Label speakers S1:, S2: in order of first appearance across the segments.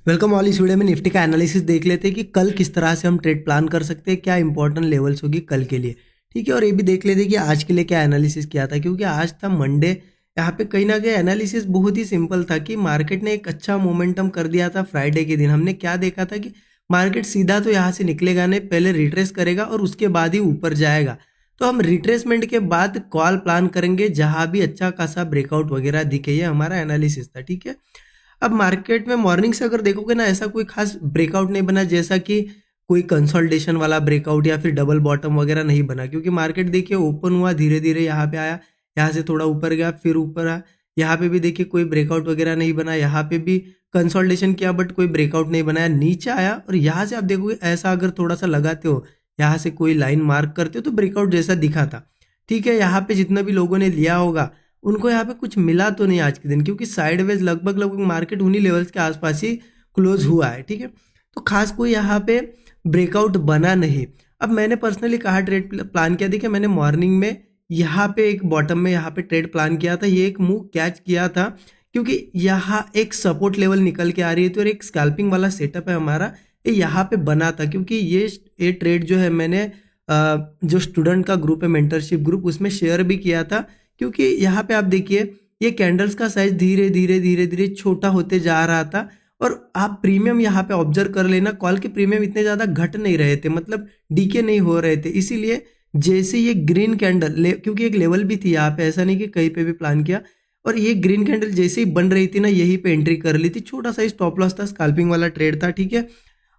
S1: Welcome all. इस video में Nifty का एनालिसिस देख लेते हैं कि कल किस तरह से हम ट्रेड प्लान कर सकते हैं, क्या इंपॉर्टेंट लेवल्स होगी कल के लिए। ठीक है, और ये भी देख लेते हैं कि आज के लिए क्या एनालिसिस किया था, क्योंकि आज था मंडे। यहाँ पे कहीं ना कहीं एनालिसिस बहुत ही सिंपल था कि मार्केट ने एक अच्छा मोमेंटम कर दिया था। फ्राइडे के दिन हमने क्या देखा था कि मार्केट सीधा तो यहाँ से निकलेगा नहीं, पहले रिट्रेस करेगा और उसके बाद ही ऊपर जाएगा। तो हम रिट्रेसमेंट के बाद कॉल प्लान करेंगे जहाँ भी अच्छा खासा ब्रेकआउट वगैरह दिखे। ये हमारा एनालिसिस था। ठीक है, अब मार्केट में मॉर्निंग से अगर देखोगे ना, ऐसा कोई खास ब्रेकआउट नहीं बना, जैसा कि कोई कंसोलिडेशन वाला ब्रेकआउट या फिर डबल बॉटम वगैरह नहीं बना, क्योंकि मार्केट देखिए ओपन हुआ, धीरे धीरे यहाँ पे आया, यहाँ से थोड़ा ऊपर गया, फिर ऊपर आया। यहाँ पे भी देखिए कोई ब्रेकआउट वगैरह नहीं बना, यहाँ पे भी कंसोलिडेशन किया बट कोई ब्रेकआउट नहीं बनाया, नीचे आया। और यहाँ से आप देखोगे ऐसा अगर थोड़ा सा लगाते हो, यहाँ से कोई लाइन मार्क करते हो तो ब्रेकआउट जैसा दिखा था। ठीक है, यहाँ पे जितना भी लोगों ने लिया होगा उनको यहाँ पे कुछ मिला तो नहीं आज के दिन, क्योंकि साइडवेज लगभग लगभग मार्केट उन्हीं लेवल्स के आसपास ही क्लोज हुआ है। ठीक है, तो खास कोई यहाँ पे ब्रेकआउट बना नहीं। अब मैंने पर्सनली कहा ट्रेड प्लान किया, देखिए मैंने मॉर्निंग में यहाँ पे एक बॉटम में यहाँ पे ट्रेड प्लान किया था, ये एक मूव कैच किया था, क्योंकि यहाँ एक सपोर्ट लेवल निकल के आ रही थी और एक स्कैल्पिंग वाला सेटअप है हमारा, ये यहाँ पे बना था। क्योंकि ये ट्रेड जो है मैंने जो स्टूडेंट का ग्रुप है, मेंटरशिप ग्रुप, उसमें शेयर भी किया था। क्योंकि यहाँ पे आप देखिए ये कैंडल्स का साइज धीरे धीरे धीरे धीरे छोटा होते जा रहा था। और आप प्रीमियम यहाँ पे ऑब्जर्व कर लेना, कॉल के प्रीमियम इतने ज़्यादा घट नहीं रहे थे, मतलब डीके नहीं हो रहे थे। इसीलिए जैसे ये ग्रीन कैंडल क्योंकि एक लेवल भी थी यहाँ पे, ऐसा नहीं कि कहीं पे भी प्लान किया, और ये ग्रीन कैंडल जैसे ही बन रही थी ना, यहीं पे एंट्री कर ली थी। छोटा सा स्टॉप लॉस था, स्कैल्पिंग वाला ट्रेड था। ठीक है,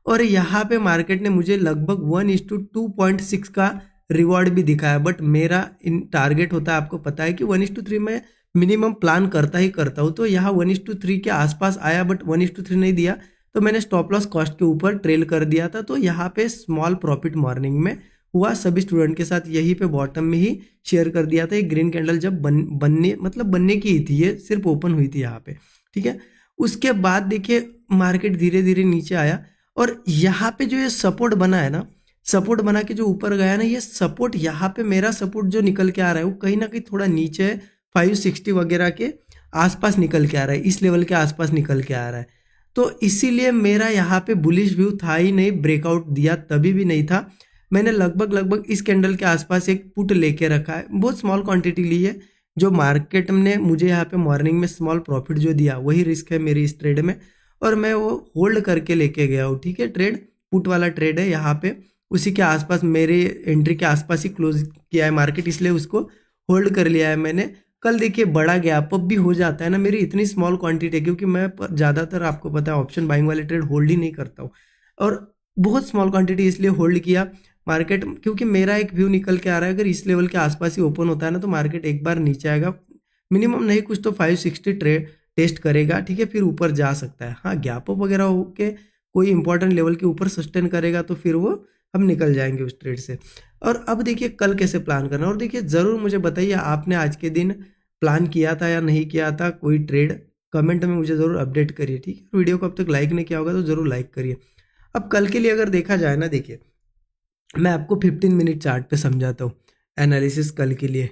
S1: और यहाँ पे मार्केट ने मुझे लगभग 1:2.6 का रिवॉर्ड भी दिखाया, बट मेरा इन टारगेट होता है, आपको पता है कि 1:3 में मिनिमम प्लान करता ही करता हूँ। तो यहाँ 1:3 के आसपास आया, बट 1:3 नहीं दिया, तो मैंने स्टॉप लॉस कॉस्ट के ऊपर ट्रेल कर दिया था। तो यहाँ पे स्मॉल प्रॉफिट मॉर्निंग में हुआ, सभी स्टूडेंट के साथ यहीं पे बॉटम में ही शेयर कर दिया था। एक ग्रीन कैंडल जब बनने की ही थी, ये सिर्फ ओपन हुई थी यहाँ पे। ठीक है, उसके बाद देखिए मार्केट धीरे धीरे नीचे आया, और यहाँ पे जो ये सपोर्ट बना है ना, सपोर्ट बना के जो ऊपर गया ना, ये सपोर्ट यहाँ पे मेरा सपोर्ट जो निकल के आ रहा है वो कहीं ना कहीं थोड़ा नीचे है, 560 वगैरह के आसपास निकल के आ रहा है, इस लेवल के आसपास निकल के आ रहा है। तो इसीलिए मेरा यहाँ पे बुलिश व्यू था ही नहीं, ब्रेकआउट दिया तभी भी नहीं था। मैंने लगभग लगभग इस कैंडल के आसपास एक पुट लेके रखा है, बहुत स्मॉल क्वांटिटी ली है। जो मार्केट ने मुझे यहाँ पे मॉर्निंग में स्मॉल प्रॉफिट जो दिया, वही रिस्क है मेरी इस ट्रेड में, और मैं वो होल्ड करके लेके गया हूँ। ठीक है, ट्रेड पुट वाला ट्रेड है, यहाँ पे उसी के आसपास मेरे एंट्री के आसपास ही क्लोज किया है मार्केट, इसलिए उसको होल्ड कर लिया है मैंने। कल देखिए बड़ा गैप अप भी हो जाता है ना, मेरी इतनी स्मॉल क्वांटिटी है, क्योंकि मैं ज़्यादातर आपको पता है ऑप्शन बाइंग वाले ट्रेड होल्ड ही नहीं करता हूँ, और बहुत स्मॉल क्वांटिटी इसलिए होल्ड किया मार्केट, क्योंकि मेरा एक व्यू निकल के आ रहा है, अगर इस लेवल के आसपास ही ओपन होता है ना, तो मार्केट एक बार नीचे आएगा, मिनिमम नहीं कुछ तो 560 ट्रेड टेस्ट करेगा। ठीक है, फिर ऊपर जा सकता है। हाँ, गैप अप वगैरह होके कोई इंपॉर्टेंट लेवल के ऊपर सस्टेन करेगा तो फिर वो हम निकल जाएंगे उस ट्रेड से। और अब देखिए कल कैसे प्लान करना, और देखिए ज़रूर मुझे बताइए आपने आज के दिन प्लान किया था या नहीं किया था कोई ट्रेड, कमेंट में मुझे ज़रूर अपडेट करिए। ठीक है, वीडियो को अब तक लाइक नहीं किया होगा तो ज़रूर लाइक करिए। अब कल के लिए अगर देखा जाए ना, देखिए मैं आपको 15 मिनट चार्ट पे समझाता हूँ एनालिसिस कल के लिए,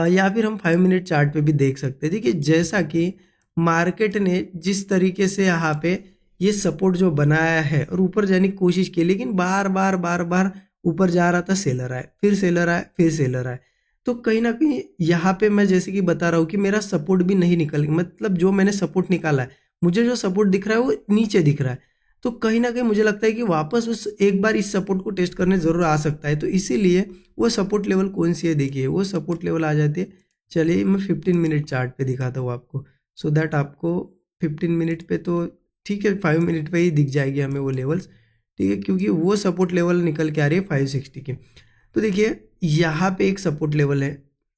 S1: या फिर हम 5 मिनट चार्ट पे भी देख सकते हैं। देखिए जैसा कि मार्केट ने जिस तरीके से यहाँ पे ये सपोर्ट जो बनाया है और ऊपर जाने की कोशिश की, लेकिन बार बार बार बार ऊपर जा रहा था, सेलर आए, फिर सेलर आए, फिर सेलर आए। तो कहीं ना कहीं यहाँ पे मैं जैसे कि बता रहा हूँ कि मेरा सपोर्ट भी नहीं निकल, मतलब जो मैंने सपोर्ट निकाला है, मुझे जो सपोर्ट दिख रहा है वो नीचे दिख रहा है। तो कहीं ना कहीं मुझे लगता है कि वापस उस एक बार इस सपोर्ट को टेस्ट करने ज़रूर आ सकता है। तो इसीलिए वो सपोर्ट लेवल कौन सी है, देखिए वो सपोर्ट लेवल आ जाती है। चलिए मैं 15 मिनट चार्ट पे दिखाता हूँ आपको, सो दैट आपको 15 मिनट पे तो ठीक है, 5 मिनट पे ही दिख जाएगी हमें वो लेवल्स। ठीक है, क्योंकि वो सपोर्ट लेवल निकल के आ रही है 560 की। तो देखिए यहाँ पे एक सपोर्ट लेवल है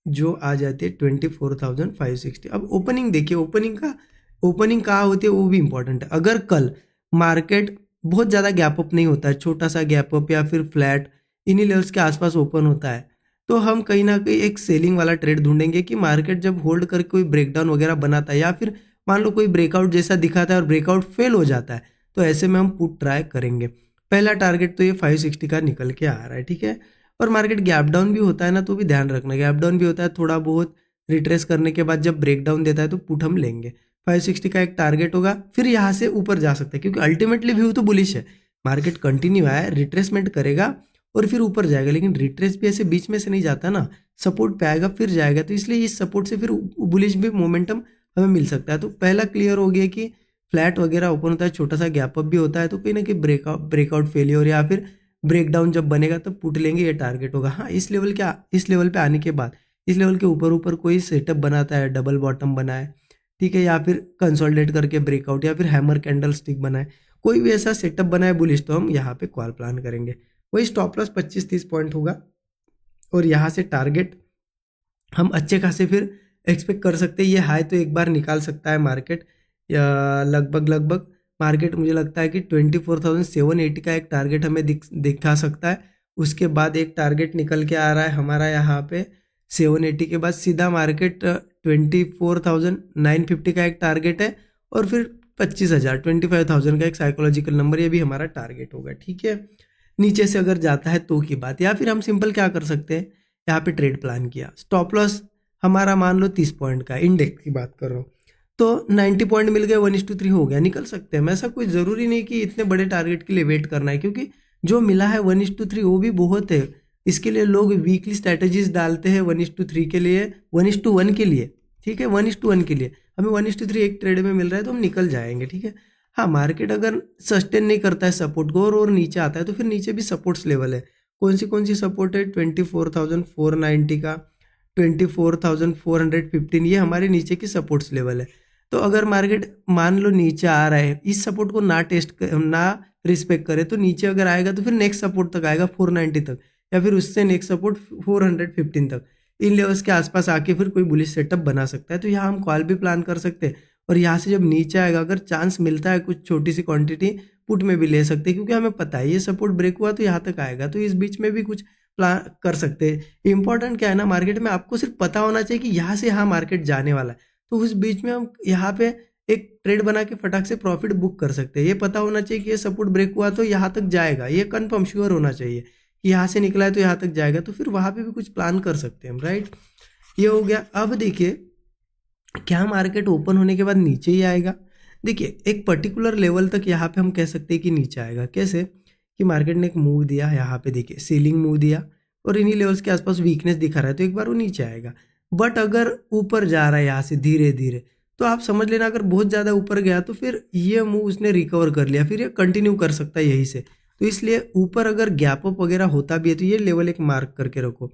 S1: जो आ जाती है 24,560। अब ओपनिंग देखिए, ओपनिंग कहाँ होती है वो भी इंपॉर्टेंट है। अगर कल मार्केट बहुत ज़्यादा गैप अप नहीं होता है, छोटा सा गैप अप या फिर फ्लैट इन्हीं लेवल्स के आसपास ओपन होता है, तो हम कहीं ना कहीं एक सेलिंग वाला ट्रेड ढूंढेंगे कि मार्केट जब होल्ड करके कोई ब्रेकडाउन वगैरह बनाता है, या फिर मान लो कोई ब्रेकआउट जैसा दिखाता है और ब्रेकआउट फेल हो जाता है, तो ऐसे में हम पुट ट्राई करेंगे। पहला टारगेट तो ये 560 का निकल के आ रहा है। ठीक है, और मार्केट गैप डाउन भी होता है ना, तो भी ध्यान रखना, गैप डाउन भी होता है थोड़ा बहुत, रिट्रेस करने के बाद जब ब्रेकडाउन देता है तो पुट हम लेंगे। 560 का एक टारगेट होगा, फिर यहाँ से ऊपर जा सकता है क्योंकि अल्टीमेटली व्यू तो बुलिश है। मार्केट कंटिन्यू है, रिट्रेसमेंट करेगा और फिर ऊपर जाएगा, लेकिन रिट्रेस भी ऐसे बीच में से नहीं जाता ना, सपोर्ट पे आएगा फिर जाएगा, तो इसलिए इस सपोर्ट से फिर बुलिश भी मोमेंटम हमें मिल सकता है। तो पहला क्लियर हो गया कि फ्लैट वगैरह ओपन होता है, छोटा सा गैप अप भी होता है, तो कहीं ना कहीं ब्रेकआउट फेलियर या फिर ब्रेकडाउन जब बनेगा तब पुट लेंगे, ये टारगेट होगा। हाँ, इस लेवल पे आने के बाद इस लेवल के ऊपर ऊपर कोई सेटअप बनाता है, डबल बॉटम बनाए, ठीक है, या फिर कंसोलिडेट करके ब्रेकआउट या फिर हैमर कैंडल स्टिक बनाए, कोई भी ऐसा सेटअप बनाए बुलिश, तो हम यहाँ पे कॉल प्लान करेंगे। वही स्टॉप लॉस 25-30 पॉइंट होगा और यहाँ से टारगेट हम अच्छे खासे फिर एक्सपेक्ट कर सकते हैं। ये हाई तो एक बार निकाल सकता है मार्केट, या लगभग मार्केट मुझे लगता है कि 24,780 का एक टारगेट हमें दिखा सकता है। उसके बाद एक टारगेट निकल के आ रहा है हमारा यहाँ पे 780 के बाद सीधा मार्केट 24,950 का एक टारगेट है और फिर 25,000 का एक साइकोलॉजिकल नंबर, ये भी हमारा टारगेट होगा। ठीक है, नीचे से अगर जाता है तो की बात, या फिर हम सिंपल क्या कर सकते हैं, यहाँ पे ट्रेड प्लान किया, स्टॉप लॉस हमारा मान लो 30 पॉइंट का, इंडेक्स की बात कर रहा हूँ, तो 90 पॉइंट मिल गए, 1:3 हो गया, निकल सकते हैं। ऐसा कोई ज़रूरी नहीं कि इतने बड़े टारगेट के लिए वेट करना है, क्योंकि जो मिला है 1:3 वो भी बहुत है। इसके लिए लोग वीकली स्ट्रैटेजीज डालते हैं 1:3 के लिए, 1:1 के लिए, ठीक है, 1:1 के लिए हमें 1:3 एक ट्रेड में मिल रहा है तो हम निकल जाएंगे। ठीक है, हाँ, मार्केट अगर सस्टेन नहीं करता है सपोर्ट को और नीचे आता है तो फिर नीचे भी सपोर्ट्स लेवल है। कौन सी सपोर्ट है, 24,490 का, 24,415, ये हमारे नीचे की सपोर्ट्स लेवल है। तो अगर मार्केट मान लो नीचे आ रहा है, इस सपोर्ट को ना रिस्पेक्ट करे तो नीचे अगर आएगा तो फिर नेक्स्ट सपोर्ट तक आएगा 490 तक, या फिर उससे नेक्स्ट सपोर्ट 415 तक। इन लेवल्स के आसपास आके फिर कोई बुलिश सेटअप बना सकता है, तो यहाँ हम कॉल भी प्लान कर सकते हैं। और यहाँ से जब नीचे आएगा, अगर चांस मिलता है कुछ छोटी सी क्वांटिटी पुट में भी ले सकते हैं, क्योंकि हमें पता है ये सपोर्ट ब्रेक हुआ तो यहाँ तक आएगा, तो इस बीच में भी कुछ प्लान कर सकते हैं। इंपॉर्टेंट क्या है ना, मार्केट में आपको सिर्फ पता होना चाहिए कि यहाँ से यहाँ मार्केट जाने वाला है, तो उस बीच में हम यहाँ पे एक ट्रेड बना के फटाक से प्रॉफिट बुक कर सकते हैं। ये पता होना चाहिए कि ये सपोर्ट ब्रेक हुआ तो यहाँ तक जाएगा, ये कंफर्म श्योर होना चाहिए कि यहाँ से निकला है तो यहाँ तक जाएगा, तो फिर वहाँ पे भी कुछ प्लान कर सकते हैं हम, राइट। ये हो गया। अब देखिए, क्या मार्केट ओपन होने के बाद नीचे ही आएगा? देखिए, एक पर्टिकुलर लेवल तक यहाँ पे हम कह सकते हैं कि नीचे आएगा। कैसे कि मार्केट ने एक मूव दिया, यहाँ पे देखिए सेलिंग मूव दिया और इन्हीं लेवल्स के आसपास वीकनेस दिखा रहा है, तो एक बार वो नीचे आएगा। बट अगर ऊपर जा रहा है यहाँ से धीरे धीरे, तो आप समझ लेना अगर बहुत ज़्यादा ऊपर गया तो फिर ये मूव उसने रिकवर कर लिया, फिर ये कंटिन्यू कर सकता है यहीं से। तो इसलिए ऊपर अगर गैप अप वगैरह होता भी है तो ये लेवल एक मार्क करके रखो,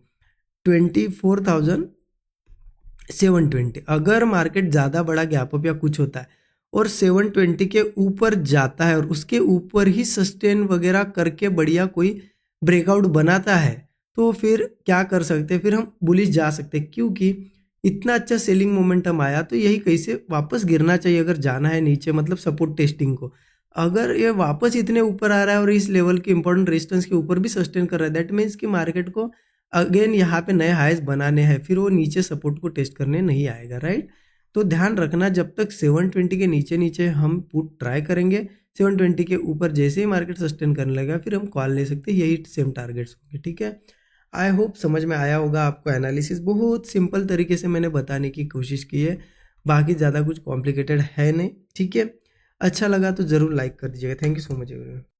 S1: 24,720। अगर मार्केट ज़्यादा बड़ा गैप अप या कुछ होता है और 720 के ऊपर जाता है और उसके ऊपर ही सस्टेन वगैरह करके बढ़िया कोई ब्रेकआउट बनाता है, तो फिर क्या कर सकते हैं, फिर हम बुलिश जा सकते हैं, क्योंकि इतना अच्छा सेलिंग मोमेंटम आया तो यही कहीं से वापस गिरना चाहिए अगर जाना है नीचे, मतलब सपोर्ट टेस्टिंग को। अगर ये वापस इतने ऊपर आ रहा है और इस लेवल के इंपॉर्टेंट रेजिस्टेंस के ऊपर भी सस्टेन कर रहा है, दैट मीन्स कि मार्केट को अगेन यहाँ पे नए हाइज बनाने हैं, फिर वो नीचे सपोर्ट को टेस्ट करने नहीं आएगा, राइट। तो ध्यान रखना, जब तक 720 के नीचे नीचे हम पुट ट्राई करेंगे, 720 के ऊपर जैसे ही मार्केट सस्टेन करने लगा फिर हम कॉल ले सकते हैं, यही सेम टारगेट्स होंगे। ठीक है, आई होप समझ में आया होगा आपको। एनालिसिस बहुत सिंपल तरीके से मैंने बताने की कोशिश की है, बाकी ज़्यादा कुछ कॉम्प्लिकेटेड है नहीं। ठीक है, अच्छा लगा तो ज़रूर लाइक कर दीजिएगा। Thank you so much everyone.